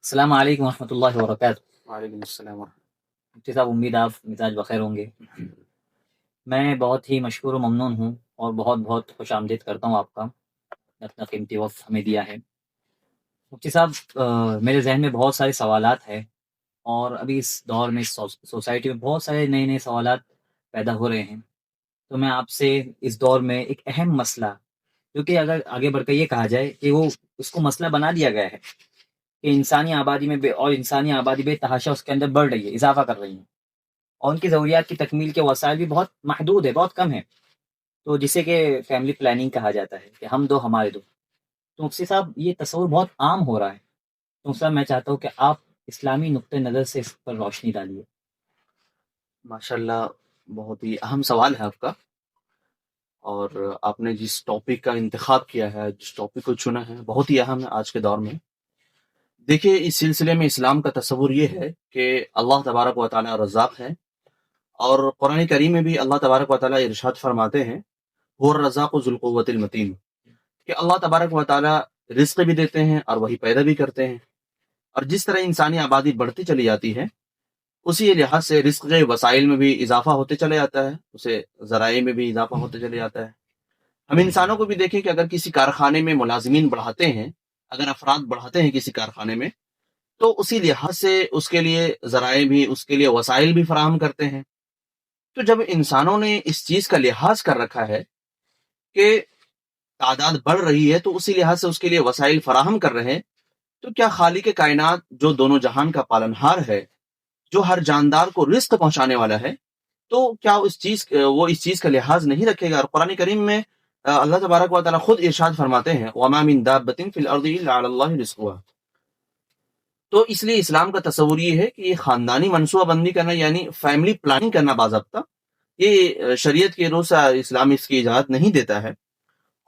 السلام علیکم ورحمۃ اللہ وبرکاتہ۔ وعلیکم السلام ورحمۃ مفتی صاحب، امید آپ مزاج بخیر ہوں گے۔ میں بہت ہی مشکور و ممنون ہوں اور بہت بہت خوش آمدید کرتا ہوں آپ کا، اپنا قیمتی وقت ہمیں دیا ہے۔ مفتی صاحب، میرے ذہن میں بہت سارے سوالات ہیں، اور ابھی اس دور میں سوسائٹی میں بہت سارے نئے نئے سوالات پیدا ہو رہے ہیں۔ تو میں آپ سے اس دور میں ایک اہم مسئلہ، جو کہ اگر آگے بڑھ کر یہ کہا جائے کہ وہ اس کو مسئلہ بنا دیا گیا ہے کہ انسانی آبادی میں انسانی آبادی بے تحاشا اس کے اندر بڑھ رہی ہے، اضافہ کر رہی ہے، اور ان کی ضروریات کی تکمیل کے وسائل بھی بہت محدود ہے، بہت کم ہے، تو جسے کہ فیملی پلاننگ کہا جاتا ہے کہ ہم دو ہمارے دو۔ تو مفتی صاحب، یہ تصور بہت عام ہو رہا ہے، تو صاحب میں چاہتا ہوں کہ آپ اسلامی نقطۂ نظر سے اس پر روشنی ڈالیے۔ ماشاء اللہ، بہت ہی اہم سوال ہے آپ کا، اور آپ نے جس ٹاپک کا انتخاب کیا ہے، جس ٹاپک کو چنا ہے، بہت ہی اہم ہے آج کے دور میں۔ دیکھیے، اس سلسلے میں اسلام کا تصور یہ ہے کہ اللہ تبارک و تعالی رزاق ہے، اور قرآن کریم میں بھی اللہ تبارک و تعالی ارشاد فرماتے ہیں، هو الرزاق ذو القوۃ المتین، کہ اللہ تبارک و تعالی رزق بھی دیتے ہیں اور وہی پیدا بھی کرتے ہیں۔ اور جس طرح انسانی آبادی بڑھتی چلی جاتی ہے، اسی لحاظ سے رزق کے وسائل میں بھی اضافہ ہوتے چلے جاتا ہے، اسے ذرائع میں بھی اضافہ ہوتے چلے جاتا ہے۔ ہم انسانوں کو بھی دیکھیں کہ اگر کسی کارخانے میں ملازمین بڑھاتے ہیں، اگر افراد بڑھاتے ہیں کسی کارخانے میں، تو اسی لحاظ سے اس کے لیے ذرائع بھی، اس کے لیے وسائل بھی فراہم کرتے ہیں۔ تو جب انسانوں نے اس چیز کا لحاظ کر رکھا ہے کہ تعداد بڑھ رہی ہے، تو اسی لحاظ سے اس کے لیے وسائل فراہم کر رہے ہیں، تو کیا خالق کائنات جو دونوں جہان کا پالنہار ہے، جو ہر جاندار کو رزق پہنچانے والا ہے، تو کیا وہ اس چیز کا لحاظ نہیں رکھے گا؟ اور قرآن کریم میں اللہ تبارک و تعالیٰ خود ارشاد فرماتے ہیں، وَمَا مِن دَابَّةٍ فِي الْأَرْضِ إِلَّا عَلَى اللَّهِ رِزْقُهَا۔ تو اس لیے اسلام کا تصور یہ ہے کہ یہ خاندانی منصوبہ بندی کرنا، یعنی فیملی پلاننگ کرنا باضابطہ، یہ شریعت کے روح سے اسلام اس کی اجازت نہیں دیتا ہے،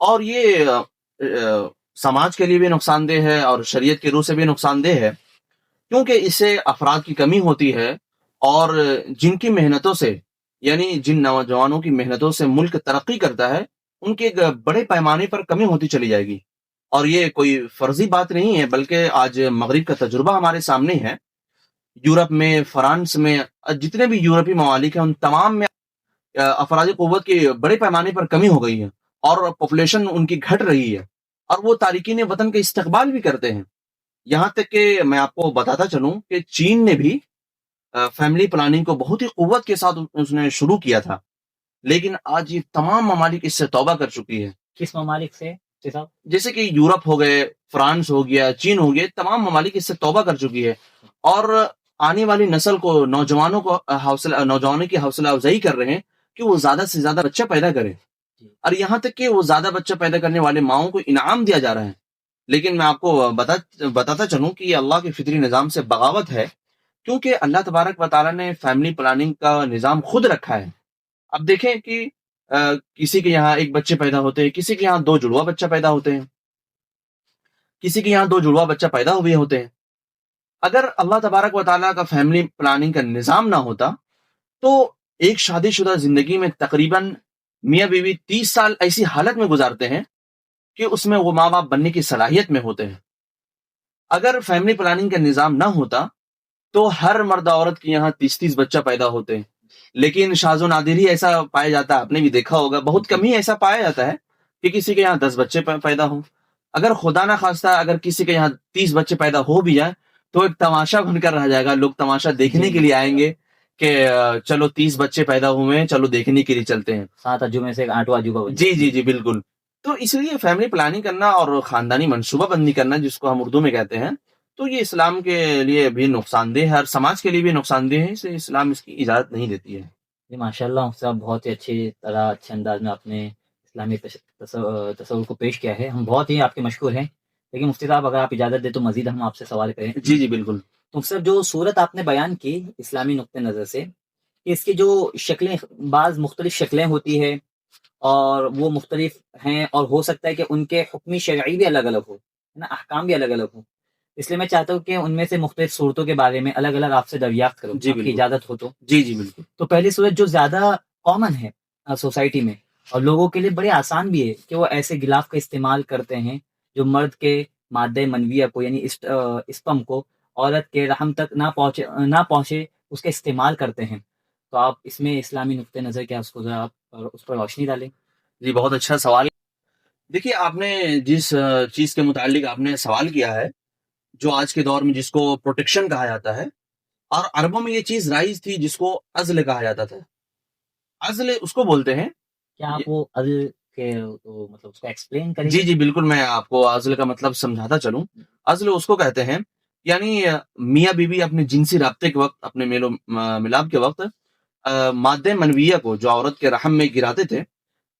اور یہ سماج کے لیے بھی نقصان دہ ہے اور شریعت کے روح سے بھی نقصان دہ ہے، کیونکہ اس سے افراد کی کمی ہوتی ہے، اور جن کی محنتوں سے، یعنی جن نوجوانوں کی محنتوں سے ملک ترقی کرتا ہے، ان کے ایک بڑے پیمانے پر کمی ہوتی چلی جائے گی۔ اور یہ کوئی فرضی بات نہیں ہے، بلکہ آج مغرب کا تجربہ ہمارے سامنے ہے۔ یورپ میں، فرانس میں، جتنے بھی یورپی ممالک ہیں، ان تمام میں افرادی قوت کی بڑے پیمانے پر کمی ہو گئی ہے، اور پاپولیشن ان کی گھٹ رہی ہے، اور وہ تارکین وطن کا استقبال بھی کرتے ہیں۔ یہاں تک کہ میں آپ کو بتاتا چلوں کہ چین نے بھی فیملی پلاننگ کو بہت ہی قوت کے ساتھ اس نے شروع کیا تھا، لیکن آج یہ تمام ممالک اس سے توبہ کر چکی ہے۔ کس ممالک سے صاحب؟ جیسے کہ یورپ ہو گئے، فرانس ہو گیا، چین ہو گیا، تمام ممالک اس سے توبہ کر چکی ہے، اور آنے والی نسل کو، نوجوانوں کی حوصلہ افزائی کر رہے ہیں کہ وہ زیادہ سے زیادہ بچہ پیدا کریں، اور یہاں تک کہ وہ زیادہ بچہ پیدا کرنے والے ماؤں کو انعام دیا جا رہا ہے۔ لیکن میں آپ کو بتاتا چلوں کہ یہ اللہ کے فطری نظام سے بغاوت ہے، کیونکہ اللہ تبارک و تعالیٰ نے فیملی پلاننگ کا نظام خود رکھا ہے۔ اب دیکھیں کہ کسی کے یہاں ایک بچے پیدا ہوتے ہیں، کسی کے یہاں دو جڑوا بچہ پیدا ہوتے ہیں، کسی کے یہاں دو جڑوا بچہ پیدا ہوئے ہوتے ہیں۔ اگر اللہ تبارک و تعالیٰ کا فیملی پلاننگ کا نظام نہ ہوتا، تو ایک شادی شدہ زندگی میں تقریباً میاں بیوی 30 سال ایسی حالت میں گزارتے ہیں کہ اس میں وہ ماں باپ بننے کی صلاحیت میں ہوتے ہیں۔ اگر فیملی پلاننگ کا نظام نہ ہوتا تو ہر مرد عورت کے یہاں 30 بچہ پیدا ہوتے ہیں، لیکن شاذ و نادر ہی ایسا پایا جاتا ہے، آپ نے بھی دیکھا ہوگا، بہت کم ہی ایسا پایا جاتا ہے کہ کسی کے یہاں 10 بچے پیدا ہوں۔ اگر خدا نہ خواستہ اگر کسی کے یہاں 30 بچے پیدا ہو بھی جائیں، تو ایک تماشا بن کر رہ جائے گا، لوگ تماشا دیکھنے کے لیے آئیں گے کہ چلو 30 بچے پیدا ہوئے ہیں، چلو دیکھنے کے لیے چلتے ہیں، 7 عجوبے سے 8واں عجوبہ۔ جی بالکل۔ تو اس لیے فیملی پلاننگ کرنا اور خاندانی منصوبہ بندی کرنا، جس کو ہم اردو میں کہتے ہیں، تو یہ اسلام کے لیے بھی نقصان دہ ہے اور سماج کے لیے بھی نقصان دہ ہے، اسے اسلام اس کی اجازت نہیں دیتی ہے۔ جی ماشاء اللہ صاحب، بہت ہی اچھے انداز میں آپ نے اسلامی تصور کو پیش کیا ہے، ہم بہت ہی آپ کے مشکور ہیں۔ لیکن مفتی صاحب، اگر آپ اجازت دیں تو مزید ہم آپ سے سوال کریں۔ جی بالکل۔ تو صرف جو صورت آپ نے بیان کی اسلامی نقطۂ نظر سے، کہ اس کی جو شکلیں، بعض مختلف شکلیں ہوتی ہے، اور وہ مختلف ہیں، اور ہو سکتا ہے کہ ان کے حکمی شرعی بھی الگ الگ ہو، ہے نا، احکام بھی الگ الگ ہو، اس لیے میں چاہتا ہوں کہ ان میں سے مختلف صورتوں کے بارے میں الگ الگ آپ سے دریافت کروں، جی آپ کی بالکل۔ اجازت ہو تو؟ جی بالکل۔ تو پہلی صورت جو زیادہ کامن ہے سوسائٹی میں، اور لوگوں کے لیے بڑے آسان بھی ہے، کہ وہ ایسے غلاف کا استعمال کرتے ہیں جو مرد کے مادہ منویہ کو، یعنی اسپم کو، عورت کے رحم تک نہ پہنچے اس کا استعمال کرتے ہیں، تو آپ اس میں اسلامی نقطۂ نظر کیا اس کو ذرا آپ اس پر روشنی ڈالیں۔ جی بہت اچھا سوال۔ دیکھیے آپ نے جس چیز کے متعلق آپ نے سوال کیا ہے، جو آج کے دور میں جس کو پروٹیکشن کہا جاتا ہے، اور عربوں میں یہ چیز رائج تھی جس کو عزل کہا جاتا تھا۔ عزل اس کو بولتے ہیں۔ کیا آپ وہ عزل کے مطلب اس کو ایکسپلین کریں جی گے؟ جی بالکل، میں آپ کو عزل کا مطلب سمجھاتا چلوں۔ عزل اس کو کہتے ہیں، یعنی میاں بیوی اپنے جنسی رابطے کے وقت، اپنے میل و ملاپ کے وقت مادہ منویہ کو جو عورت کے رحم میں گراتے تھے،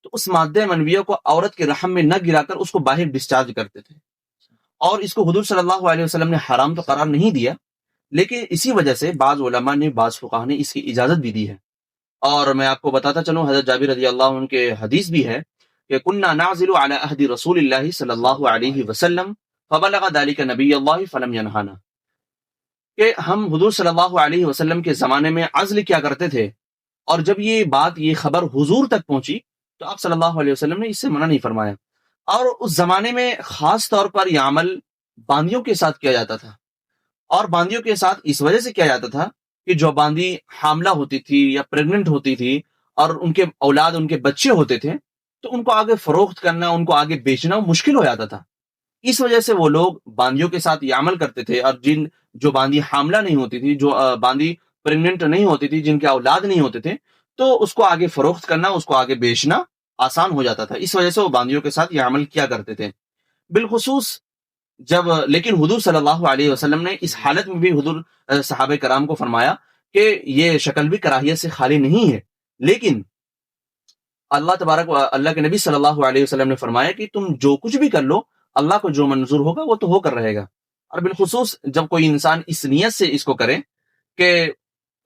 تو اس مادہ منویہ کو عورت کے رحم میں نہ گرا کر اس کو باہر ڈسچارج کرتے تھے، اور اس کو حضور صلی اللہ علیہ وسلم نے حرام تو قرار نہیں دیا، لیکن اسی وجہ سے بعض علماء نے، بعض فقہاء نے اس کی اجازت بھی دی ہے۔ اور میں آپ کو بتاتا چلوں، حضرت جابر رضی اللہ عنہ کے حدیث بھی ہے کہ کننا نعزل علی عہد رسول اللہ صلی اللہ علیہ وسلم فبلغ ذلك نبی اللہ فلم ینہانا، کہ ہم حضور صلی اللہ علیہ وسلم کے زمانے میں عزل کیا کرتے تھے، اور جب یہ خبر حضور تک پہنچی تو آپ صلی اللہ علیہ وسلم نے اس سے منع نہیں فرمایا۔ اور اس زمانے میں خاص طور پر یہ عمل باندیوں کے ساتھ کیا جاتا تھا، اور باندیوں کے ساتھ اس وجہ سے کیا جاتا تھا کہ جو باندی حاملہ ہوتی تھی یا پریگننٹ ہوتی تھی، اور ان کے اولاد، ان کے بچے ہوتے تھے، تو ان کو آگے فروخت کرنا، ان کو آگے بیچنا مشکل ہو جاتا تھا۔ اس وجہ سے وہ لوگ باندیوں کے ساتھ یہ عمل کرتے تھے، اور جو باندی حاملہ نہیں ہوتی تھی، جو باندی پریگننٹ نہیں ہوتی تھی، جن کے اولاد نہیں ہوتے تھے، تو اس کو آگے فروخت کرنا، اس کو آگے بیچنا آسان ہو جاتا تھا۔ اس وجہ سے وہ باندیوں کے ساتھ یہ عمل کیا کرتے تھے۔ بالخصوص لیکن حضور صلی اللہ علیہ وسلم نے اس حالت میں بھی حضور صحابہ کرام کو فرمایا کہ یہ شکل بھی کراہیت سے خالی نہیں ہے، لیکن اللہ کے نبی صلی اللہ علیہ وسلم نے فرمایا کہ تم جو کچھ بھی کر لو، اللہ کو جو منظور ہوگا وہ تو ہو کر رہے گا۔ اور بالخصوص جب کوئی انسان اس نیت سے اس کو کرے کہ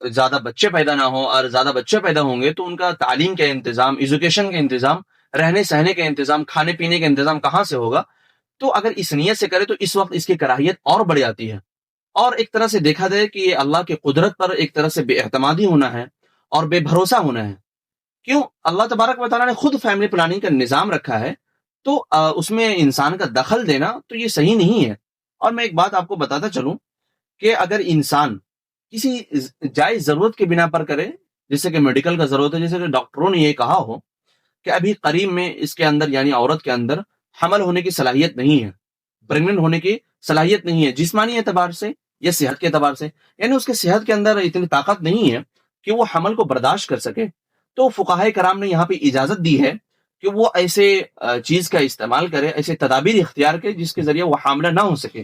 زیادہ بچے پیدا نہ ہوں، اور زیادہ بچے پیدا ہوں گے تو ان کا تعلیم کا انتظام، ایجوکیشن کا انتظام، رہنے سہنے کا انتظام، کھانے پینے کا انتظام کہاں سے ہوگا؟ تو اگر اس نیت سے کرے تو اس وقت اس کی کراہیت اور بڑھ جاتی ہے، اور ایک طرح سے دیکھا جائے کہ یہ اللہ کی قدرت پر ایک طرح سے بے اعتمادی ہونا ہے اور بے بھروسہ ہونا ہے۔ کیوں؟ اللہ تبارک و تعالیٰ نے خود فیملی پلاننگ کا نظام رکھا ہے، تو اس میں انسان کا دخل دینا تو یہ صحیح نہیں ہے۔ اور میں ایک بات آپ کو بتاتا چلوں کہ اگر انسان کسی جائز ضرورت کی بنا پر کرے، جیسے کہ میڈیکل کا ضرورت ہے، جیسے کہ ڈاکٹروں نے یہ کہا ہو کہ ابھی قریب میں اس کے اندر، یعنی عورت کے اندر حمل ہونے کی صلاحیت نہیں ہے، پریگننٹ ہونے کی صلاحیت نہیں ہے، جسمانی اعتبار سے یا صحت کے اعتبار سے، یعنی اس کے صحت کے اندر اتنی طاقت نہیں ہے کہ وہ حمل کو برداشت کر سکے، تو فقہاء کرام نے یہاں پہ اجازت دی ہے کہ وہ ایسے چیز کا استعمال کرے، ایسے تدابیر اختیار کرے جس کے ذریعے وہ حاملہ نہ ہو سکے۔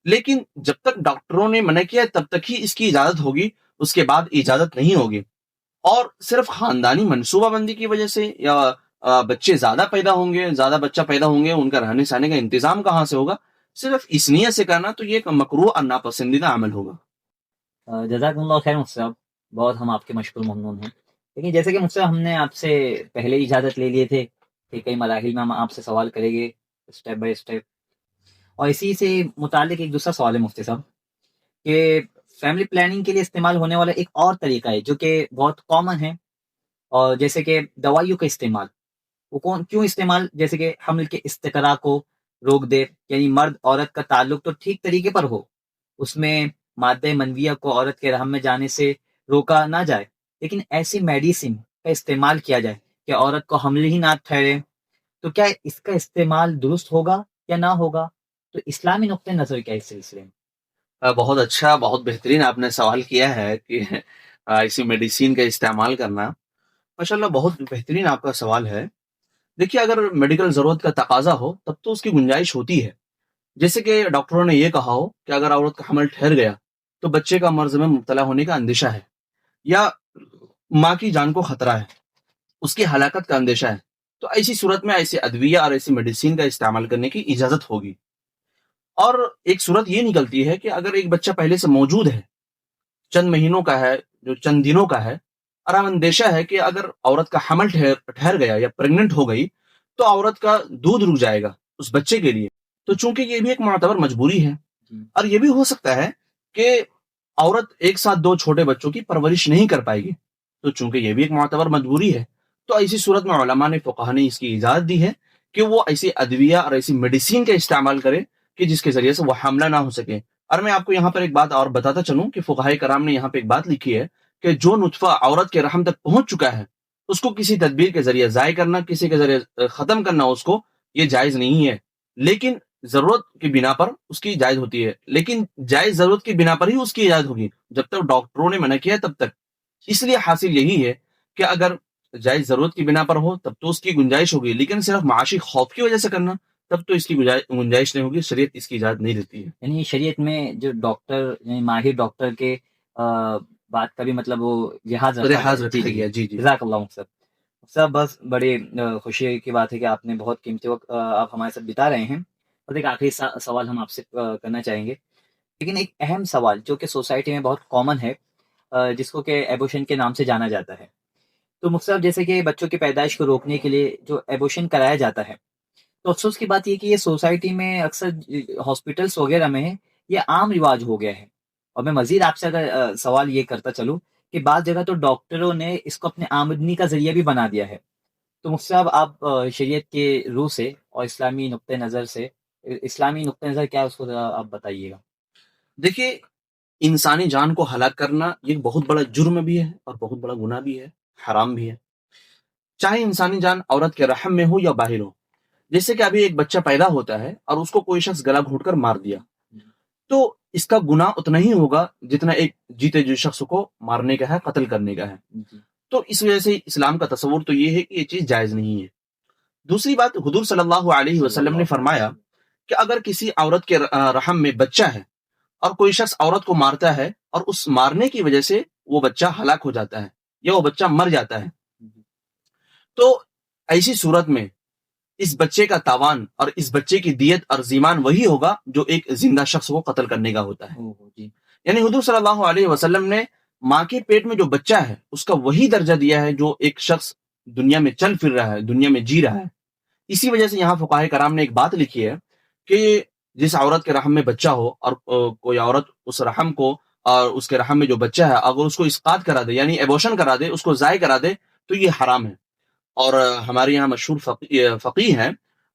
لیکن جب تک ڈاکٹروں نے منع کیا تب تک ہی اس کی اجازت ہوگی، اس کے بعد اجازت نہیں ہوگی۔ اور صرف خاندانی منصوبہ بندی کی وجہ سے، یا بچے زیادہ پیدا ہوں گے، زیادہ بچہ پیدا ہوں گے، ان کا رہنے سہنے کا انتظام کہاں سے ہوگا، صرف اس نیت سے کرنا تو یہ ایک مکروہ اور ناپسندیدہ عمل ہوگا۔ جزاک اللہ خیر مجھ سے، بہت ہم آپ کے مشکور ممنون ہیں۔ لیکن جیسے کہ مجھ سے ہم نے آپ سے پہلے اجازت لے لیے تھے کہ کئی مراحل میں ہم آپ سے سوال کریں گے اسٹیپ بائی اسٹیپ، اور اسی سے متعلق ایک دوسرا سوال ہے مفتی صاحب کہ فیملی پلاننگ کے لیے استعمال ہونے والا ایک اور طریقہ ہے جو کہ بہت کامن ہے، اور جیسے کہ دوائیوں کا استعمال، وہ کیوں استعمال؟ جیسے کہ حمل کے استقرا کو روک دے، یعنی مرد عورت کا تعلق تو ٹھیک طریقے پر ہو، اس میں مادہ منویہ کو عورت کے رحم میں جانے سے روکا نہ جائے، لیکن ایسی میڈیسن کا استعمال کیا جائے کہ عورت کو حمل ہی نہ ٹھہرے، تو کیا اس کا استعمال درست ہوگا یا نہ ہوگا؟ تو اسلامی نقطۂ نظر کیا اس سلسلے میں؟ بہت اچھا، بہت بہترین آپ نے سوال کیا ہے کہ ایسی میڈیسین کا استعمال کرنا۔ ماشاءاللہ بہت بہترین آپ کا سوال ہے۔ دیکھیے اگر میڈیکل ضرورت کا تقاضا ہو تب تو اس کی گنجائش ہوتی ہے، جیسے کہ ڈاکٹروں نے یہ کہا ہو کہ اگر عورت کا حمل ٹھہر گیا تو بچے کا مرض میں مبتلا ہونے کا اندیشہ ہے، یا ماں کی جان کو خطرہ ہے، اس کی ہلاکت کا اندیشہ ہے، تو ایسی صورت میں ایسی ادویہ اور ایسی میڈیسین کا استعمال کرنے کی اجازت ہوگی۔ اور ایک صورت یہ نکلتی ہے کہ اگر ایک بچہ پہلے سے موجود ہے، چند مہینوں کا ہے، جو چند دنوں کا ہے، اور ہم اندیشہ ہے کہ اگر عورت کا حمل ٹھہر گیا یا پریگننٹ ہو گئی تو عورت کا دودھ رک جائے گا اس بچے کے لیے، تو چونکہ یہ بھی ایک معتبر مجبوری ہے، اور یہ بھی ہو سکتا ہے کہ عورت ایک ساتھ دو چھوٹے بچوں کی پرورش نہیں کر پائے گی، تو چونکہ یہ بھی ایک معتبر مجبوری ہے، تو ایسی صورت میں علماء نے، فقہاء نے اس کی اجازت دی ہے کہ وہ ایسی ادویہ اور ایسی میڈیسین کا استعمال کرے کہ جس کے ذریعے سے وہ حاملہ نہ ہو سکے، اور میں آپ کو یہاں پر ایک بات اور بتاتا چلوں کہ فقہائے کرام نے یہاں پہ ایک بات لکھی ہے کہ جو نطفہ عورت کے رحم تک پہنچ چکا ہے اس کو کسی تدبیر کے ذریعے ضائع کرنا، کسی کے ذریعے ختم کرنا اس کو، یہ جائز نہیں ہے، لیکن ضرورت کی بنا پر اس کی جائز ہوتی ہے، لیکن جائز ضرورت کی بنا پر ہی اس کی اجازت ہوگی، جب تک ڈاکٹروں نے منع کیا ہے تب تک۔ اس لیے حاصل یہی ہے کہ اگر جائز ضرورت کی بنا پر ہو تب تو اس کی گنجائش ہوگی، لیکن صرف معاشی خوف کی وجہ سے کرنا تب تو اس کی گنجائش نہیں ہوگی، شریعت اس کی اجازت نہیں دیتی ہے۔ یعنی شریعت میں جو ڈاکٹر یعنی ماہر ڈاکٹر کے بات کا بھی مطلب وہ لحاظ رکھا لحاظ گیا۔ رکھا گیا، جی جی۔ جزاک اللہ مقصد صاحب، بس بڑی خوشی کی بات ہے کہ آپ نے بہت قیمتی وقت آپ ہمارے ساتھ بتا رہے ہیں، اور ایک آخری سوال ہم آپ سے کرنا چاہیں گے، لیکن ایک اہم سوال جو کہ سوسائٹی میں بہت کامن ہے، جس کو کہ ایبوشن کے نام سے جانا جاتا ہے۔ تو مفتی صاحب، جیسے کہ بچوں کی پیدائش کو روکنے کے لیے جو ایبوشن کرایا جاتا ہے، تو افسوس کی بات یہ کہ یہ سوسائٹی میں اکثر ہاسپٹلس وغیرہ میں یہ عام رواج ہو گیا ہے۔ اور میں مزید آپ سے اگر سوال یہ کرتا چلوں کہ بعض جگہ تو ڈاکٹروں نے اس کو اپنے آمدنی کا ذریعہ بھی بنا دیا ہے۔ تو مفتی صاحب، آپ شریعت کے روح سے اور اسلامی نقطۂ نظر سے، اسلامی نقطۂ نظر کیا ہے اس کو ذرا آپ بتائیے گا۔ دیکھیے، انسانی جان کو ہلاک کرنا یہ بہت بڑا جرم بھی ہے اور بہت بڑا گناہ بھی ہے، حرام بھی ہے، چاہے انسانی جان عورت کے رحم میں ہو یا باہر ہو۔ جیسے کہ ابھی ایک بچہ پیدا ہوتا ہے اور اس کو کوئی شخص گلا گھونٹ کر مار دیا، تو اس کا گناہ اتنا ہی ہوگا جتنا ایک جیتے جو شخص کو مارنے کا ہے، قتل کرنے کا ہے۔ تو اس وجہ سے اسلام کا تصور تو یہ ہے کہ یہ چیز جائز نہیں ہے۔ دوسری بات، حضور صلی اللہ علیہ وسلم نے فرمایا کہ اگر کسی عورت کے رحم میں بچہ ہے اور کوئی شخص عورت کو مارتا ہے اور اس مارنے کی وجہ سے وہ بچہ ہلاک ہو جاتا ہے یا وہ بچہ مر جاتا ہے، تو ایسی صورت میں اس بچے کا تاوان اور اس بچے کی دیت اور زیمان وہی ہوگا جو ایک زندہ شخص کو قتل کرنے کا ہوتا ہے۔ یعنی حضور صلی اللہ علیہ وسلم نے ماں کے پیٹ میں جو بچہ ہے اس کا وہی درجہ دیا ہے جو ایک شخص دنیا میں چل پھر رہا ہے، دنیا میں جی رہا ہے۔ اسی وجہ سے یہاں فقہائے کرام نے ایک بات لکھی ہے کہ جس عورت کے رحم میں بچہ ہو اور کوئی عورت اس رحم کو اور اس کے رحم میں جو بچہ ہے اگر اس کو اسقاط کرا دے، یعنی ایبوشن کرا دے، اس کو ضائع کرا دے، تو یہ حرام ہے۔ اور ہمارے یہاں مشہور فقیہ ہیں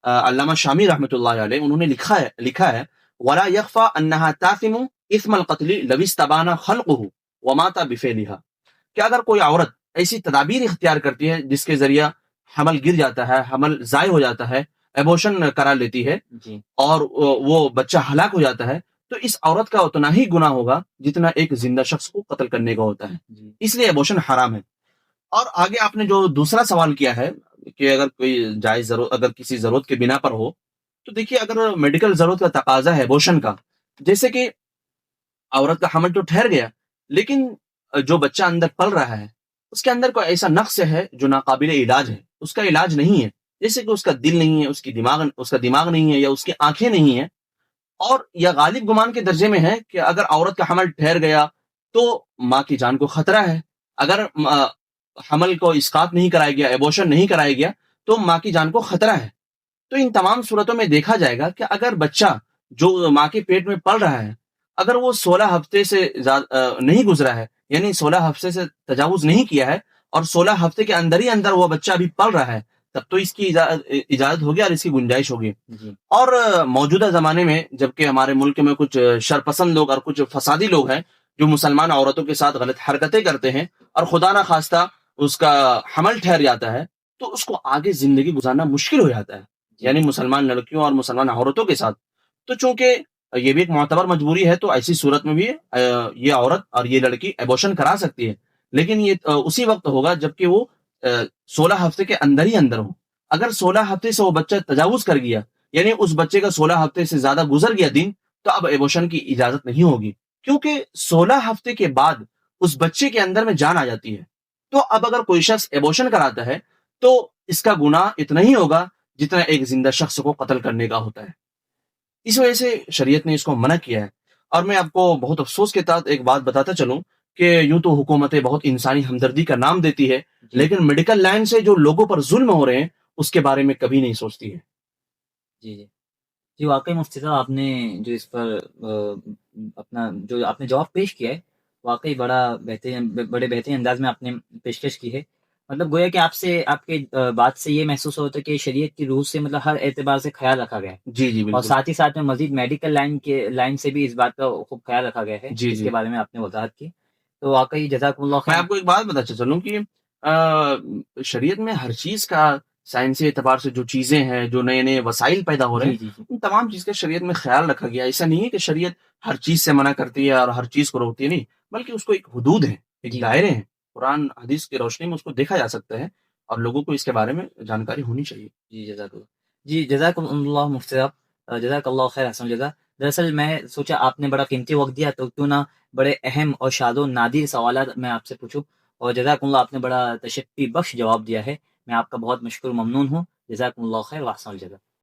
علامہ شامی رحمۃ اللہ علیہ، انہوں نے لکھا ہے وَلَا يَخْفَى أَنَّهَا تَاثِمُ إِثْمَ الْقَتْلِ لَوِ اسْتَبَانَ خَلْقُهُ وَمَاتَ بِفِعْلِهَا، کہ اگر کوئی عورت ایسی تدابیر اختیار کرتی ہے جس کے ذریعہ حمل گر جاتا ہے، حمل ضائع ہو جاتا ہے، ایبوشن کرا لیتی ہے اور وہ بچہ ہلاک ہو جاتا ہے، تو اس عورت کا اتنا ہی گناہ ہوگا جتنا ایک زندہ شخص کو قتل کرنے کا ہوتا ہے، اس لیے ایبوشن حرام ہے۔ اور آگے آپ نے جو دوسرا سوال کیا ہے کہ اگر کوئی جائز ضرورت، اگر کسی ضرورت کے بنا پر ہو، تو دیکھیے اگر میڈیکل ضرورت کا تقاضا ہے ایبوشن کا، جیسے کہ عورت کا حمل تو ٹھہر گیا لیکن جو بچہ اندر پل رہا ہے اس کے اندر کوئی ایسا نقص ہے جو ناقابل علاج ہے، اس کا علاج نہیں ہے، جیسے کہ اس کا دل نہیں ہے، اس کا دماغ نہیں ہے، یا اس کی آنکھیں نہیں ہیں، اور یا غالب گمان کے درجے میں ہے کہ اگر عورت کا حمل ٹھہر گیا تو ماں کی جان کو خطرہ ہے، اگر حمل کو اسقاط نہیں کرایا گیا، ایبوشن نہیں کرایا گیا، تو ماں کی جان کو خطرہ ہے۔ تو ان تمام صورتوں میں دیکھا جائے گا کہ اگر بچہ جو ماں کے پیٹ میں پل رہا ہے اگر وہ 16 ہفتے سے نہیں گزرا ہے، یعنی 16 ہفتے سے تجاوز نہیں کیا ہے، اور 16 ہفتے کے اندر ہی اندر وہ بچہ ابھی پل رہا ہے، تب تو اس کی اجازت ہوگی اور اس کی گنجائش ہوگی۔ اور موجودہ زمانے میں جبکہ ہمارے ملک میں کچھ شرپسند لوگ اور کچھ فسادی لوگ ہیں جو مسلمان عورتوں کے ساتھ غلط حرکتیں کرتے ہیں، اور خدا نہ خواستہ اس کا حمل ٹھہر جاتا ہے، تو اس کو آگے زندگی گزارنا مشکل ہو جاتا ہے، یعنی مسلمان لڑکیوں اور مسلمان عورتوں کے ساتھ۔ تو چونکہ یہ بھی ایک معتبر مجبوری ہے، تو ایسی صورت میں بھی یہ عورت اور یہ لڑکی ایبوشن کرا سکتی ہے، لیکن یہ اسی وقت ہوگا جبکہ وہ 16 ہفتے کے اندر ہی اندر ہو۔ اگر 16 ہفتے سے وہ بچہ تجاوز کر گیا، یعنی اس بچے کا 16 ہفتے سے زیادہ گزر گیا دن، تو اب ایبوشن کی اجازت نہیں ہوگی، کیونکہ 16 ہفتے کے بعد اس بچے کے اندر میں جان آ جاتی ہے۔ تو اب اگر کوئی شخص ایبوشن کراتا ہے تو اس کا گناہ اتنا ہی ہوگا جتنا ایک زندہ شخص کو قتل کرنے کا ہوتا ہے۔ اس وجہ سے شریعت نے اس کو منع کیا ہے۔ اور میں آپ کو بہت افسوس کے ساتھ ایک بات بتاتا چلوں کہ یوں تو حکومتیں بہت انسانی ہمدردی کا نام دیتی ہے، لیکن میڈیکل لائن سے جو لوگوں پر ظلم ہو رہے ہیں اس کے بارے میں کبھی نہیں سوچتی ہے۔ جی واقعی مفتی صاحب، آپ نے جو اس پر اپنا جو آپ نے جواب پیش کیا ہے، واقعی بڑے بہترین انداز میں آپ نے پیشکش کی ہے۔ مطلب گویا کہ آپ سے آپ کے بات سے یہ محسوس ہوتا ہے کہ شریعت کی روح سے مطلب ہر اعتبار سے خیال رکھا گیا ہے، جی جی اور بالکل. ساتھ ہی ساتھ میں مزید میڈیکل لائن سے بھی اس بات کا خوب خیال رکھا گیا ہے، جی جس جی کے بارے میں آپ نے وضاحت کی، تو واقعی جزاکم اللہ میں خیر. آپ کو ایک بات بتاتا چلوں کہ شریعت میں ہر چیز کا سائنسی اعتبار سے جو چیزیں ہیں، جو نئے نئے وسائل پیدا ہو رہے جی ہیں، جی جی ان تمام چیز کا شریعت میں خیال رکھا گیا. ایسا نہیں ہے کہ شریعت ہر چیز سے منع کرتی ہے اور ہر چیز کو روکتی ہے، نہیں، بلکہ اس کو ایک حدود ہے، ایک جی دائرے ہیں. قرآن حدیث کی روشنی میں اس کو دیکھا جا سکتا ہے اور لوگوں کو اس کے بارے میں جانکاری ہونی چاہیے. جی جزاک اللہ. جی جزاکم اللہ مفتی صاحب، جزاک اللہ خیر حسن جزا. دراصل میں سوچا آپ نے بڑا قیمتی وقت دیا تو کیوں نہ بڑے اہم اور شاد و نادر سوالات میں آپ سے پوچھوں، اور جزاکم اللہ آپ نے بڑا تشفی بخش جواب دیا ہے. میں آپ کا بہت مشکور ممنون ہوں. جزاکم اللہ خیر و احسن الجزا.